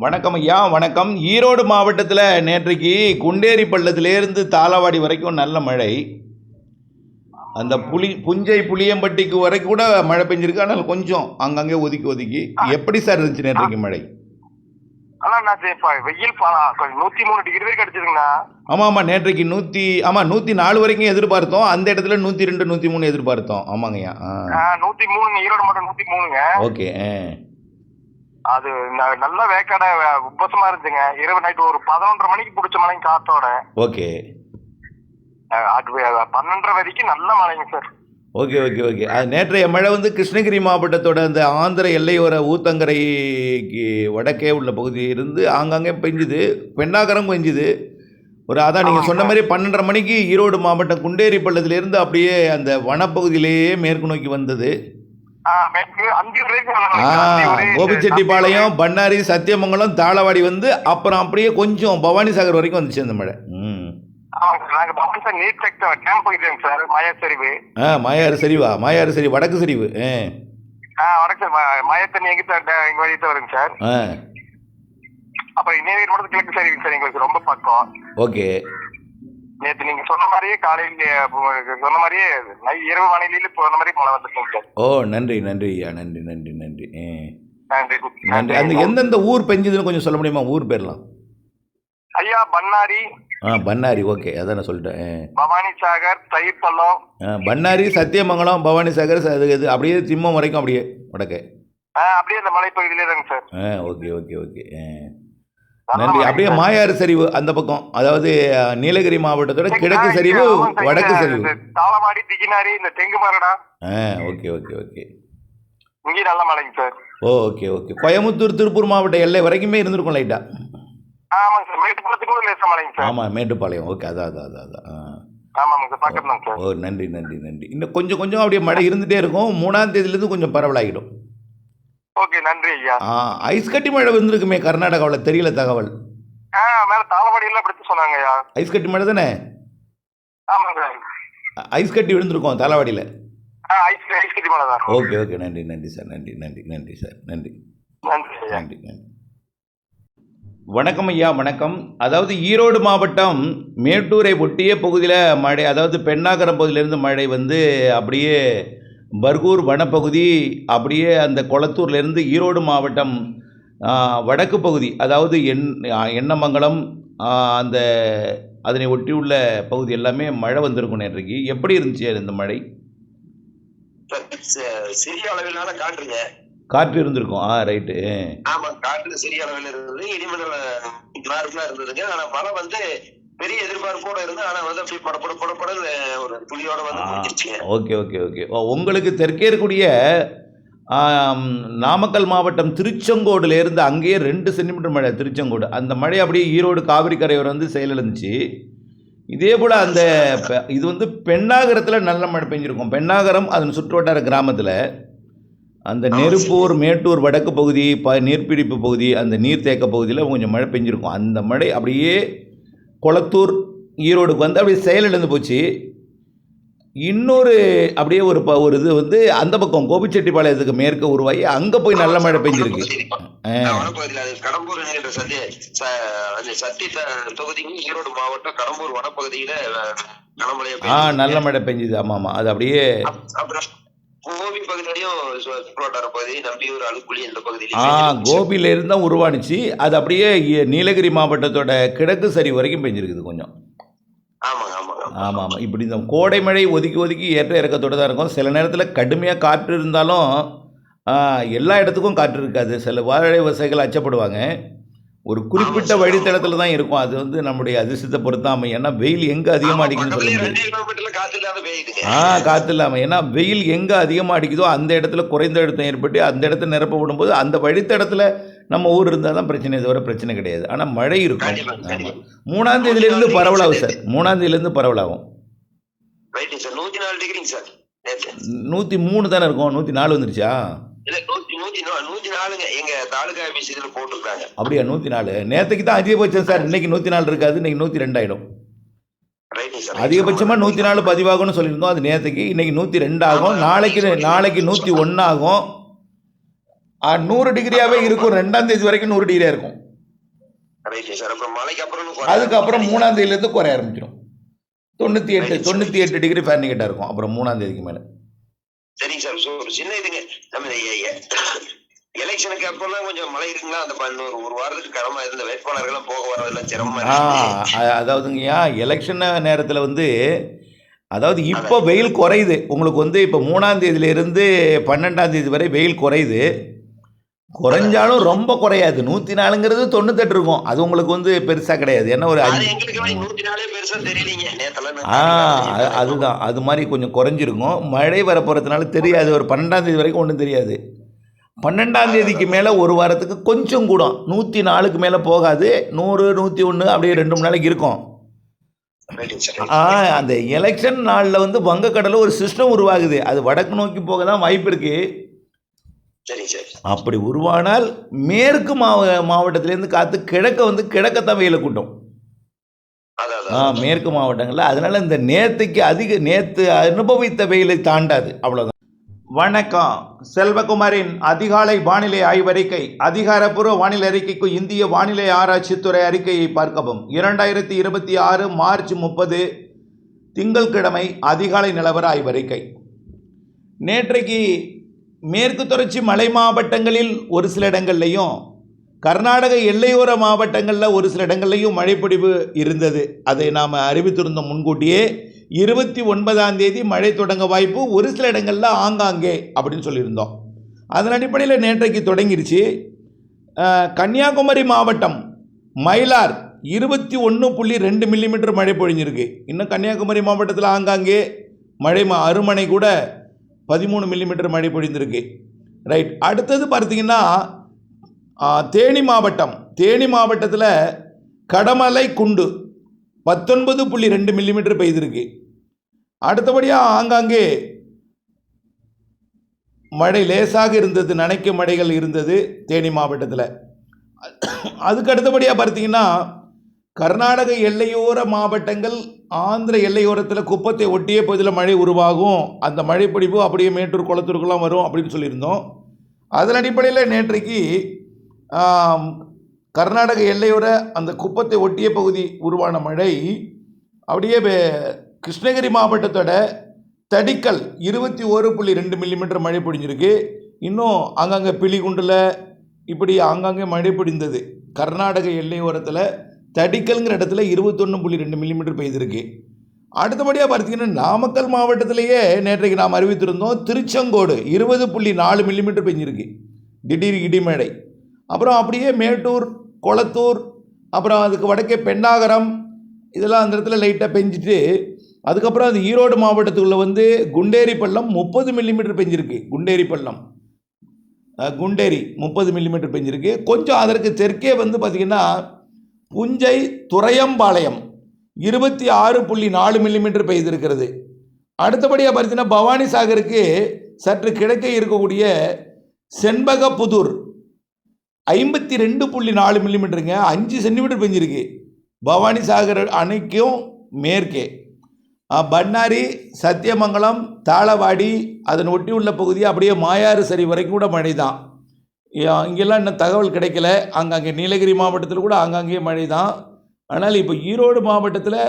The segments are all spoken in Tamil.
வணக்கம் ஐயா, வணக்கம். ஈரோடு மாவட்டத்தில் நேற்றைக்கு குண்டேரி பள்ளத்திலேருந்து தாளவாடி வரைக்கும் நல்ல மழை. அந்த புஞ்சை புளியம்பட்டிக்கு வரைக்கும் கூட மழை பெஞ்சிருக்கு. ஆனால் கொஞ்சம் அங்கங்கே ஒதுக்கி ஒதுக்கி. எப்படி சார் இருந்துச்சு நேற்றைக்கு மழை? வெயில் 103 டிகிரி வரைக்கும் அடிச்சதுங்கண்ணா. ஆமாம், நேற்றைக்கு 104 வரைக்கும் எதிர்பார்த்தோம். அந்த இடத்துல 102 103 எதிர்பார்த்தோம். ஆமாங்கய்யா. 103 ஈரோடு மட்டும் 103. ஓகே. அது நல்ல வேக்காட உப்பசமா இருந்துச்சுங்க. இரவு நைட்டு ஒரு 11:30 மணிக்கு பிடிச்ச மழைங்க காத்தோட. ஓகே. அது 12:30 வரைக்கும் நல்ல மழைங்க சார். Okay okay okay. அது நேற்றைய மழை கிருஷ்ணகிரி மாவட்டத்தோட அந்த ஆந்திர எல்லையோர ஊத்தங்கரைக்கு வடக்கே உள்ள பகுதியில் இருந்து ஆங்காங்கே பெஞ்சுது. பெண்ணாகரம் பெஞ்சுது. அதான் நீங்கள் சொன்ன மாதிரி 12:30 மணிக்கு ஈரோடு மாவட்டம் குண்டேரி பள்ளத்திலிருந்து அப்படியே அந்த வனப்பகுதியிலேயே மேற்கு நோக்கி வந்தது. கோபிச்செட்டிப்பாளையம், பண்ணாரி, சத்தியமங்கலம், தாளவாடி அப்புறம் அப்படியே கொஞ்சம் பவானி சாகர் வரைக்கும் வந்துச்சு அந்த மழை. மாயாறு சரிவா? மாயாறு சரி, வடக்கு சரிவு. கிழக்கு சரிவு சார், எங்களுக்கு ரொம்ப பக்கம். ஓகே. நேற்று நீங்க சொன்ன மாதிரியே காலையில சொன்ன மாதிரியே இரவு வானிலையில போன மாதிரி மழை வந்துருக்கீங்க சார். ஓ, நன்றி நன்றி ஐயா, நன்றி நன்றி நன்றி நன்றி நன்றி. அந்த எந்தெந்த ஊர் பெஞ்சதுன்னு கொஞ்சம் சொல்ல முடியுமா? ஊர் பேர்லாம் ஐயா. பண்ணாரி. பண்ணாரி. ஓகே, அதான் நான் சொல்லிட்டேன். பவானி சாகர், தயிர்பள்ளம். பண்ணாரி, சத்தியமங்கலம், பவானி சாகர், அப்படியே திம்மம் வரைக்கும் அப்படியே வடக்கே அப்படியே அந்த மலைப்பகுதியிலே தாங்க சார். Okay okay okay. நன்றி. அப்படியே மாயாறு சரிவு அந்த பக்கம், அதாவது நீலகிரி மாவட்டத்தோட கிழக்கு சரிவு, வடக்கு சரிவு, தாளவாடி, திகினாரி, இந்த தெங்கு மரடா. Okay okay okay. இங்கே நல்ல மழைங்க sir. Okay okay. Coimbatore, Tiruppur மாவட்ட எல்லை வரைக்குமே இருந்திருக்கும் லைட்டா. ஆமாங்க சார். மேட்டுப்பாளையத்துக்கு கூட லேசா மழைங்க சார். ஆமாம், மேட்டுப்பாளையம். ஓகே, அதான். ஆமாங்க சார், பக்கத்துல சார். ஓ, நன்றி நன்றி நன்றி. இன்னும் கொஞ்சம் கொஞ்சம் அப்படியே மழை இருந்துகிட்டே இருக்கும். 3ஆம் தேதியிலேருந்து கொஞ்சம் பரவலாகிடும். ஓகே, நன்றி ஐயா. ஐஸ் கட்டி மழை வந்திருக்குமே கர்நாடகாவில், தெரியல தகவல். மேல தாளவாடியில் அப்படி சொன்னாங்க ஐயா. ஐஸ் கட்டி மழை தானே? ஆமாங்க சார். ஐஸ் கட்டி விழுந்திருக்கோம் தாளவாடியில். ஐஸ் கட்டி மழை தான். Okay okay. நன்றி நன்றி சார். நன்றி நன்றி நன்றி சார். நன்றி நன்றி நன்றி. வணக்கம் ஐயா, வணக்கம். அதாவது ஈரோடு மாவட்டம் மேட்டூரை ஒட்டிய பகுதியில் மழை, அதாவது பெண்ணாகரம் பகுதியிலேருந்து மழை அப்படியே பர்கூர் வனப்பகுதி, அப்படியே அந்த கொளத்தூர்லேருந்து ஈரோடு மாவட்டம் வடக்கு பகுதி, அதாவது எண்ணமங்கலம், அந்த அதனை ஒட்டியுள்ள பகுதி எல்லாமே மழை வந்திருக்கும் நேற்றைக்கு. எப்படி இருந்துச்சு இந்த மழை? சிறிய அளவிலான காற்று இருந்திருக்கும். ரைட்டு. ஆமா, காற்று சிறிய அளவில் இருந்தது. இடிமணல் இருந்ததுங்க. ஆனா மழை பெரிய எதிர்பார்ப்போட இருந்து, ஆனா அப்படி படப்பட ஒரு துளியோட முடிஞ்சிருச்சுங்க. Okay okay okay. உங்களுக்கு தெற்கே இருக்கக்கூடிய நாமக்கல் மாவட்டம் திருச்செங்கோடுலேருந்து அங்கேயே 2 சென்டிமீட்டர் மழை. திருச்செங்கோடு அந்த மழை அப்படியே ஈரோடு காவிரி கரையோர் செயலிழந்துச்சு. இதே போல் அந்த இது பெண்ணாகரத்தில் நல்ல மழை பெஞ்சிருக்கும். பெண்ணாகரம் அதன் சுற்றுவட்டார கிராமத்தில் அந்த நெருப்பூர், மேட்டூர் வடக்கு பகுதி, நீர்பிடிப்பு பகுதி, அந்த நீர்த்தேக்க பகுதியில் கொஞ்சம் மழை பெஞ்சிருக்கும். அந்த மழை அப்படியே கொளத்தூர், ஈரோடுக்கு அப்படியே செயலிழந்து போச்சு. இன்னொரு அப்படியே ஒரு இது அந்த பக்கம் கோபிச்செட்டிப்பாளையத்துக்கு மேற்கு உருவாகி அங்கே போய் நல்ல மழை பெஞ்சிருக்கு. கடம்பூர் ஈரோடு மாவட்டம் கடம்பூர் வனப்பகுதியில நல்ல மழை பெஞ்சுது. ஆமாம், அது அப்படியே கோபியில இருந்து தான் உருவானுச்சு. அது அப்படியே நீலகிரி மாவட்டத்தோட கிழக்கு சரி வரைக்கும் பெஞ்சிருக்குது கொஞ்சம். ஆமாம். இப்படி இந்த கோடை மழை ஒதுக்கி ஒதுக்கி ஏற்ற இறக்கத்தோடு தான் இருக்கும். சில நேரத்தில் கடுமையாக காற்று இருந்தாலும் எல்லா இடத்துக்கும் காற்று இருக்காது. சில வாழை விவசாயிகள் அச்சப்படுவாங்க. ஒரு குறிப்பிட்ட வழித்தடத்தில் தான் இருக்கும். அது நம்முடைய அதிர்ஷ்டத்தை பொறுத்தாம. ஏன்னா வெயில் எங்கே அதிகமாக அடிக்குதுன்னு சொல்ல முடியாது. காற்று இல்லாமல், ஏன்னா வெயில் எங்கே அதிகமாக அடிக்குதோ அந்த இடத்துல குறைந்த அழுத்தம் ஏற்பட்டு அந்த இடத்த நிரப்ப விடும்போது அந்த வழித்தடத்தில் நம்ம ஊர் இருந்தால் தான் பிரச்சனை, தவிர பிரச்சனை கிடையாது. ஆனால் மழை இருக்கும். 3ஆம் தேதியிலேருந்து பரவலாகும் சார். 3ஆம் தேதியிலேருந்து பரவலாகும். 103 தானே இருக்கும். 104 வந்துருச்சா? அப்படியா? 104 நேற்றுக்கு தான் அதிகபட்சம் சார். இன்னைக்கு 104 இருக்காது. இன்னைக்கு 102 ஆகிடும். அதிகபட்சமாக 104 பதிவாகும்னு சொல்லியிருந்தோம். அது நேற்றுக்கு. இன்னைக்கு 102 ஆகும். நாளைக்கு 101 ஆகும். 100 டிகிரியாகவே இருக்கும். 2ஆம் தேதி வரைக்கும் 100 டிகிரியாக இருக்கும். Right sir. அப்புறம் மழைக்கு அப்புறம் அதுக்கப்புறம் 3ஆம் தேதியிலேருந்து குறைய ஆரம்பிச்சிடும். 98 டிகிரி ஃபாரன்ஹீட்டா இருக்கும் அப்புறம் 3ஆம் தேதிக்கு மேலே. சரிங்க சார். ஸோ ஒரு சின்ன இதுங்க, நம்ம எலெக்ஷனுக்கு அப்பெல்லாம் கொஞ்சம் மழை இருக்குங்களா, அந்த ஒரு வாரத்துக்கு கடமை இருந்த வேட்பாளர்கள் போக வரதெல்லாம் சிரமமா அதாவதுங்கய்யா எலெக்ஷன் நேரத்தில் வந்து அதாவது இப்போ வெயில் குறையுது உங்களுக்கு வந்து இப்போ 3ஆம் தேதியிலிருந்து 12ஆம் தேதி வரை வெயில் குறையுது. குறைஞ்சாலும் ரொம்ப குறையாது. 104ங்கிறது 98 இருக்கும். அது உங்களுக்கு வந்து பெருசாக கிடையாது. ஏன்னா ஒரு அதுதான் அது மாதிரி கொஞ்சம் குறைஞ்சிருக்கும். மழை வரப்போகிறதுனால தெரியாது. ஒரு 12ஆம் தேதி வரைக்கும் ஒன்றும் தெரியாது. 12ஆம் தேதிக்கு மேலே ஒரு வாரத்துக்கு கொஞ்சம் கூடும். 104க்கு மேலே போகாது. 100 101 அப்படியே 2-3 நாளைக்கு இருக்கும். அந்த எலெக்ஷன் நாளில் வந்து வங்கக்கடலில் ஒரு சிஸ்டம் உருவாகுது. அது வடக்கு நோக்கி போக தான் வாய்ப்பு இருக்கு. அப்படி உருவானால் மேற்கு மாவட்டத்திலேருந்து காத்து கிழக்கத்தான் வெயில கூட்டும். மேற்கு மாவட்டங்களில். அதனால இந்த நேற்று அனுபவித்த வெயிலை தாண்டாது. அவ்வளோதான். வணக்கம். செல்வகுமாரின் அதிகாலை வானிலை ஆய்வறிக்கை. அதிகாரப்பூர்வ வானிலை அறிக்கைக்கு இந்திய வானிலை ஆராய்ச்சித்துறை அறிக்கையை பார்க்கவும். 2026 மார்ச் 30 திங்கட்கிழமை அதிகாலை நிலவர ஆய்வறிக்கை. நேற்றைக்கு மேற்கு தொடர்ச்சி மலை மாவட்டங்களில் ஒரு சில இடங்கள்லையும் கர்நாடக எல்லையோர மாவட்டங்களில் ஒரு சில இடங்கள்லையும் மழைப்பொழிவு இருந்தது. அதை நாம் அறிவித்திருந்தோம் முன்கூட்டியே. 29ஆம் தேதி மழை தொடங்க வாய்ப்பு, ஒரு சில இடங்களில் ஆங்காங்கே அப்படின்னு சொல்லியிருந்தோம். அதன் அடிப்படையில் நேற்றைக்கு தொடங்கிருச்சு. கன்னியாகுமரி மாவட்டம் மயிலார் 21.2 மில்லிமீட்டர் மழை பொழிஞ்சிருக்கு. இன்னும் கன்னியாகுமரி மாவட்டத்தில் ஆங்காங்கே மழை அருமனை கூட 13 மில்லிமீட்டர் மழை பொழிந்திருக்கு. ரைட். அடுத்தது பார்த்தீங்கன்னா தேனி மாவட்டத்தில் கடமலை குண்டு 19.2 மில்லிமீட்டர் பெய்திருக்கு. அடுத்தபடியாக ஆங்காங்கே மழை லேசாக இருந்தது, நனைக்கும் மழைகள் இருந்தது தேனி மாவட்டத்தில். அதுக்கு அடுத்தபடியாக பார்த்தீங்கன்னா கர்நாடக எல்லையோர மாவட்டங்கள், ஆந்திர எல்லையோரத்தில் குப்பத்தை ஒட்டிய பகுதியில் மழை உருவாகும். அந்த மழைப்பொழிவு அப்படியே மேட்டூர் குளத்தூருக்கெல்லாம் வரும் அப்படின்னு சொல்லியிருந்தோம். அதன் அடிப்படையில் நேற்றைக்கு கர்நாடக எல்லையோர அந்த குப்பத்தை ஒட்டிய பகுதி உருவான மழை அப்படியே கிருஷ்ணகிரி மாவட்டத்தோட தடிக்கல் 21.2 மில்லிமீட்டர் மழை பொழிஞ்சிருக்கு. இன்னும் அங்கங்கே பிலிகுண்டில் இப்படி ஆங்காங்கே மழை பொழிந்தது. கர்நாடக எல்லையோரத்தில் தடிக்கல்ங்கிற இடத்துல 21.2 மில்லிமீட்டர் பெய்திருக்கு. அடுத்தபடியாக பார்த்தீங்கன்னா நாமக்கல் மாவட்டத்திலேயே நேற்றைக்கு நாம் அறிவித்திருந்தோம். திருச்செங்கோடு 20.4 மில்லிமீட்டர் பெஞ்சிருக்கு திடீர் இடிமழை. அப்புறம் அப்படியே மேட்டூர், கொளத்தூர், அப்புறம் அதுக்கு வடக்கே பெண்ணாகரம், இதெல்லாம் அந்த இடத்துல லைட்டாக பெஞ்சிட்டு அதுக்கப்புறம் அது ஈரோடு மாவட்டத்துக்குள்ளே வந்து குண்டேரி பள்ளம் 30 மில்லிமீட்டர் பெஞ்சிருக்கு. குண்டேரி 30 மில்லிமீட்டர் பெஞ்சிருக்கு. கொஞ்சம் அதற்கு தெற்கே வந்து பார்த்திங்கன்னா புஞ்சை, துறையம்பாளையம் 26.4 மில்லிமீட்டர் பெய்திருக்கிறது. அடுத்தபடியாக பார்த்தீங்கன்னா பவானி சாகருக்கு சற்று கிழக்கே இருக்கக்கூடிய செண்பகப்புதூர் 52.4 மில்லிமீட்டருங்க, 5 சென்டிமீட்டர் பெஞ்சிருக்கு. பவானி சாகர் அணைக்கும் மேற்கே பண்ணாரி, சத்தியமங்கலம், தாளவாடி, அதன் ஒட்டி உள்ள பகுதி அப்படியே மாயாறு சரி வரைக்கும் கூட மழை தான். இங்கெல்லாம் இன்னும் தகவல் கிடைக்கல. அங்கங்கே நீலகிரி மாவட்டத்தில் கூட ஆங்காங்கே மழை தான். ஆனால் இப்போ ஈரோடு மாவட்டத்தில்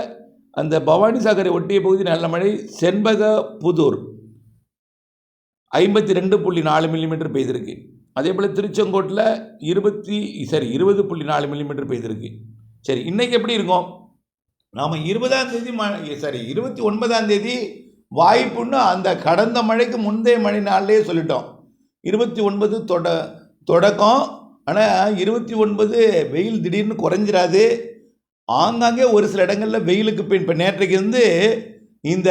அந்த பவானி சாகரை ஒட்டிய பகுதி நல்ல மழை. செண்பகப்புதூர் 52.4 மில்லிமீட்டர் பெய்திருக்கு. அதே போல் திருச்செங்கோட்டில் 20.4 மில்லிமீட்டர் பெய்திருக்கு. சரி, இன்றைக்கி எப்படி இருக்கும்? நாம் 29ஆம் தேதி வாய்ப்புன்னு அந்த கடந்த மழைக்கு முந்தைய மழை நாள்லேயே சொல்லிட்டோம். 29 தொடக்கம். ஆனால் 29 வெயில் திடீர்னு குறைஞ்சிராது. ஆங்காங்கே ஒரு சில இடங்களில் வெயிலுக்கு இப்போ நேற்றைக்கு வந்து இந்த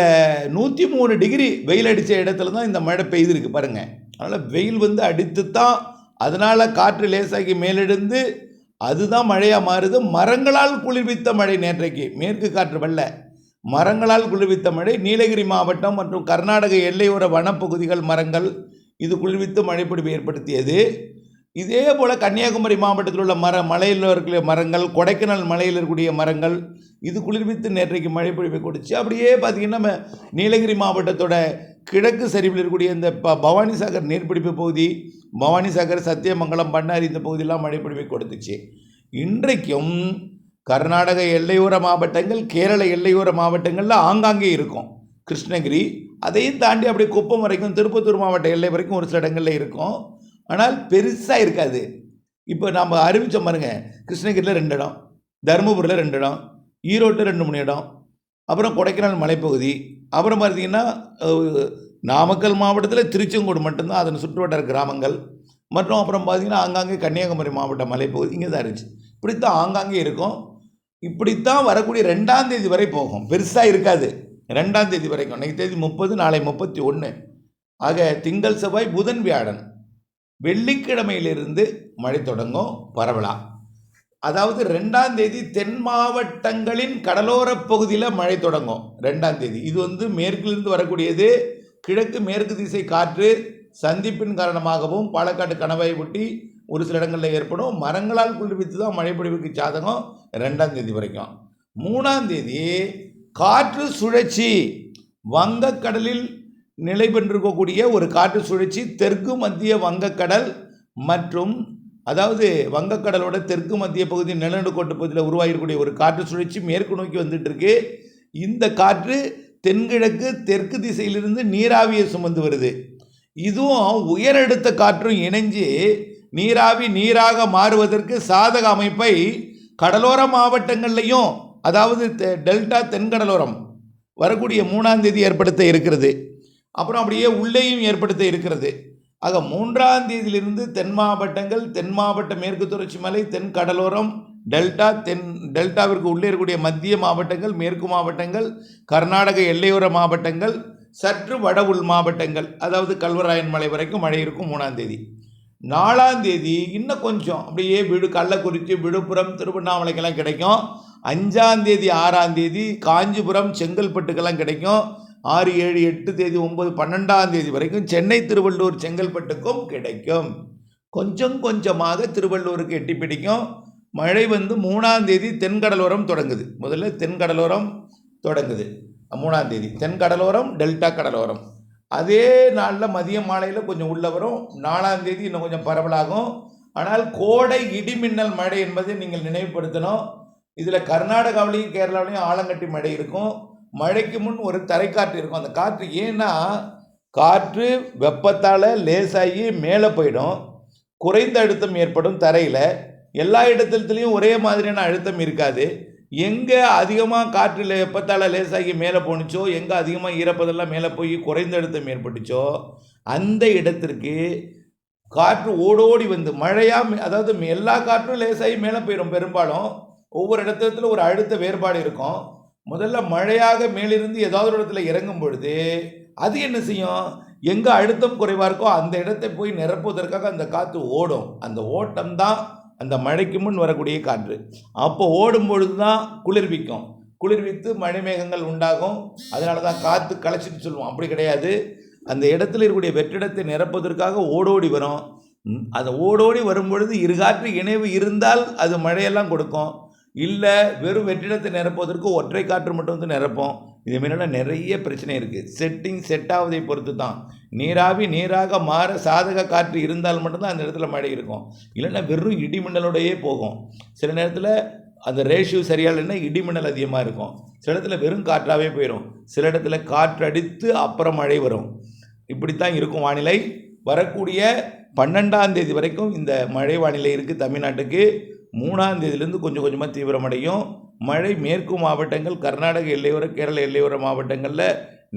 103 டிகிரி வெயில் அடித்த இடத்துல தான் இந்த மழை பெய்திருக்கு பாருங்கள். அதனால் வெயில் வந்து அடித்து தான், அதனால் காற்று லேசாகி மேலெழுந்து அதுதான் மழையாக மாறுது. மரங்களால் குளிர்வித்த மழை நேற்றைக்கு. மேற்கு காற்று வல்ல, மரங்களால் குளிர்வித்த மழை. நீலகிரி மாவட்டம் மற்றும் கர்நாடக எல்லையோர வனப்பகுதிகள் மரங்கள் இது குளிர்வித்து மழைப்பொழிவு ஏற்படுத்தியது. இதே போல் கன்னியாகுமரி மாவட்டத்தில் உள்ள மலையில் இருக்கிற மரங்கள், கொடைக்கானல் மலையில் இருக்கக்கூடிய மரங்கள் இது குளிர்வித்து நேற்றைக்கு மழைப்பொழிவை கொடுத்து அப்படியே பார்த்திங்கன்னா நீலகிரி மாவட்டத்தோட கிழக்கு சரிவில் இருக்கக்கூடிய இந்த பவானி சாகர் நீர்பிடிப்பு பகுதி, பவானி சாகர், சத்தியமங்கலம், பண்ணாரி இந்த பகுதியெல்லாம் மழைப்பொழிவை கொடுத்துச்சு. இன்றைக்கும் கர்நாடக எல்லையோர மாவட்டங்கள், கேரள எல்லையோர மாவட்டங்களில் ஆங்காங்கே இருக்கும். கிருஷ்ணகிரி அதையும் தாண்டி அப்படியே குப்பம் வரைக்கும், திருப்பத்தூர் மாவட்ட எல்லை வரைக்கும் ஒரு சில இடங்களில் இருக்கும். ஆனால் பெருசாக இருக்காது. இப்போ நம்ம அறிவித்தோம் பாருங்க, கிருஷ்ணகிரியில் 2 இடம், தருமபுரியில் 2 இடம், ஈரோட்டில் 2-3 இடம், அப்புறம் கொடைக்கானல் மலைப்பகுதி, அப்புறம் பார்த்தீங்கன்னா நாமக்கல் மாவட்டத்தில் திருச்செங்கோடு மட்டும்தான், அதன் சுற்றுவட்டார கிராமங்கள், மற்றும் அப்புறம் பார்த்திங்கன்னா ஆங்காங்கே கன்னியாகுமரி மாவட்ட மலைப்பகுதி இங்கே தான் இருந்துச்சு. இப்படித்தான் ஆங்காங்கே இருக்கும். இப்படித்தான் வரக்கூடிய 2ஆம் தேதி வரை போகும். பெருசாக இருக்காது. 2ஆம் தேதி வரைக்கும். இன்றைக்கி தேதி 30, நாளை 31. ஆக திங்கள், செவ்வாய், புதன், வியாழன், வெள்ளிக்கிழமையிலிருந்து மழை தொடங்கும் பரவலா. அதாவது 2ஆம் தேதி தென் மாவட்டங்களின் கடலோர பகுதியில் மழை தொடங்கும். 2ஆம் தேதி இது மேற்கிலிருந்து வரக்கூடியது. கிழக்கு மேற்கு திசை காற்று சந்திப்பின் காரணமாகவும் பாலக்காட்டு கணவாயை ஒட்டி ஒரு சில இடங்களில் ஏற்படும். மரங்களால் குளிர்வித்து தான் மழைப்பொழிவுக்கு சாதகம் 2ஆம் தேதி வரைக்கும். 3ஆம் தேதி காற்று சுழற்சி, வங்கக்கடலில் நிலை பெற்றிருக்கக்கூடிய ஒரு காற்று சுழற்சி தெற்கு மத்திய வங்கக்கடல் மற்றும் அதாவது வங்கக்கடலோட தெற்கு மத்திய பகுதி நிலநடுக்கோட்டு பகுதியில் உருவாகிருக்கக்கூடிய ஒரு காற்று சுழற்சி மேற்கு நோக்கி வந்துட்டு இருக்கு. இந்த காற்று தென்கிழக்கு தெற்கு திசையிலிருந்து நீராவியை சுமந்து வருது. இதுவும் உயரடுத்த காற்றும் இணைஞ்சு நீராவி நீராக மாறுவதற்கு சாதக அமைப்பை கடலோர மாவட்டங்கள்லையும், அதாவது டெல்டா தென்கடலோரம் வரக்கூடிய 3ஆம் தேதி ஏற்படுத்த இருக்கிறது. அப்புறம் அப்படியே உள்ளேயும் ஏற்படுத்த இருக்கிறது. ஆக 3ஆம் தேதியிலிருந்து தென் மாவட்டங்கள், தென் மாவட்ட மேற்கு தொடர்ச்சி மலை, தென் கடலோரம், டெல்டாவிற்கு உள்ளே இருக்கக்கூடிய மத்திய மாவட்டங்கள், மேற்கு மாவட்டங்கள், கர்நாடக எல்லையோர மாவட்டங்கள், சற்று வட உள் மாவட்டங்கள், அதாவது கல்வராயன் மலை வரைக்கும் மழை இருக்கும் 3ஆம் தேதி. 4ஆம் தேதி இன்னும் கொஞ்சம் அப்படியே கள்ளக்குறிச்சி, விழுப்புரம், திருவண்ணாமலைக்கெல்லாம் கிடைக்கும். 5ஆம் தேதி 6ஆம் தேதி காஞ்சிபுரம், செங்கல்பட்டுக்கெல்லாம் கிடைக்கும். 6, 7, 8 தேதி 9, 12ஆம் தேதி வரைக்கும் சென்னை, திருவள்ளூர், செங்கல்பட்டுக்கும் கிடைக்கும். கொஞ்சம் கொஞ்சமாக திருவள்ளூருக்கு எட்டி பிடிக்கும். மழை 3ஆம் தேதி தென்கடலோரம் தொடங்குது. முதல்ல தென்கடலோரம் தொடங்குது 3ஆம் தேதி. தென்கடலோரம், டெல்டா கடலோரம். அதே நாளில் மதிய மாலையில் கொஞ்சம் உள்ள வரும். 4ஆம் தேதி இன்னும் கொஞ்சம் பரவலாகும். ஆனால் கோடை இடிமின்னல் மழை என்பதை நீங்கள் நினைவுபடுத்தணும். இதில் கர்நாடகாவிலையும் கேரளாவிலையும் ஆலங்கட்டி மழை இருக்கும். மழைக்கு முன் ஒரு தரைக்காற்று இருக்கும். அந்த காற்று ஏன்னா காற்று வெப்பத்தால் லேசாகி மேலே போயிடும். குறைந்த அழுத்தம் ஏற்படும் தரையில். எல்லா இடத்துலையும் ஒரே மாதிரியான அழுத்தம் இருக்காது. எங்கே அதிகமாக காற்று வெப்பத்தால் லேசாகி மேலே போணுச்சோ, எங்கே அதிகமாக ஈரப்பதெல்லாம் மேலே போய் குறைந்த அழுத்தம் ஏற்பட்டுச்சோ, அந்த இடத்திற்கு காற்று ஓடோடி வந்து மழையாக, அதாவது எல்லா காற்றும் லேசாகி மேலே போயிடும். பெரும்பாலும் ஒவ்வொரு இடத்துல ஒரு அழுத்த வேறுபாடு இருக்கும். முதல்ல மழையாக மேலிருந்து ஏதாவது ஒரு இடத்துல இறங்கும் பொழுது அது என்ன செய்யும், எங்கே அழுத்தம் குறைவாக இருக்கோ அந்த இடத்தை போய் நிரப்புவதற்காக அந்த காற்று ஓடும். அந்த ஓட்டம் தான் அந்த மழைக்கு முன் வரக்கூடிய காற்று. அப்போ ஓடும் பொழுது தான் குளிர்விக்கும். குளிர்வித்து மழை மேகங்கள் உண்டாகும். அதனால தான் காற்று களைச்சிட்டு சொல்லுவோம். அப்படி கிடையாது. அந்த இடத்துல இருக்கக்கூடிய வெற்றிடத்தை நிரப்புவதற்காக ஓடோடி வரும். அதை ஓடோடி வரும்பொழுது இருகாற்று இணைவு இருந்தால் அது மழையெல்லாம் கொடுக்கும். இல்லை வெறும் வெற்றிடத்தை நிரப்புவதற்கு ஒற்றை காற்று மட்டும் நிரப்போம். இதுமாரிலாம் நிறைய பிரச்சனை இருக்குது. செட் ஆவதை பொறுத்து தான். நீராவி நீராக மாற சாதக காற்று இருந்தால் மட்டும்தான் அந்த இடத்துல மழை இருக்கும். இல்லைன்னா வெறும் இடிமின்னலோடையே போகும். சில நேரத்தில் அந்த ரேஷியோ சரியாக இல்லைன்னா இடிமின்னல் அதிகமாக இருக்கும். சில இடத்துல வெறும் காற்றாகவே போயிடும். சில இடத்துல காற்று அடித்து அப்புறம் மழை வரும். இப்படித்தான் இருக்கும் வானிலை. வரக்கூடிய 12ஆம் தேதி வரைக்கும் இந்த மழை வானிலை இருக்குது தமிழ்நாட்டுக்கு. 3ஆம் தேதியிலேருந்து கொஞ்சம் கொஞ்சமாக தீவிரமடையும். மழை மேற்கு மாவட்டங்கள், கர்நாடக எல்லையோர, கேரள எல்லையோர மாவட்டங்களில்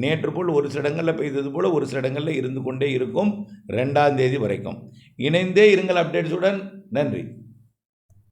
நேற்று போல் ஒரு சில இடங்களில் பெய்தது போல் ஒரு சில இடங்களில் இருந்து கொண்டே இருக்கும் 2ஆம் தேதி வரைக்கும். இணைந்தே இருங்கள் அப்டேட்ஸுடன். நன்றி.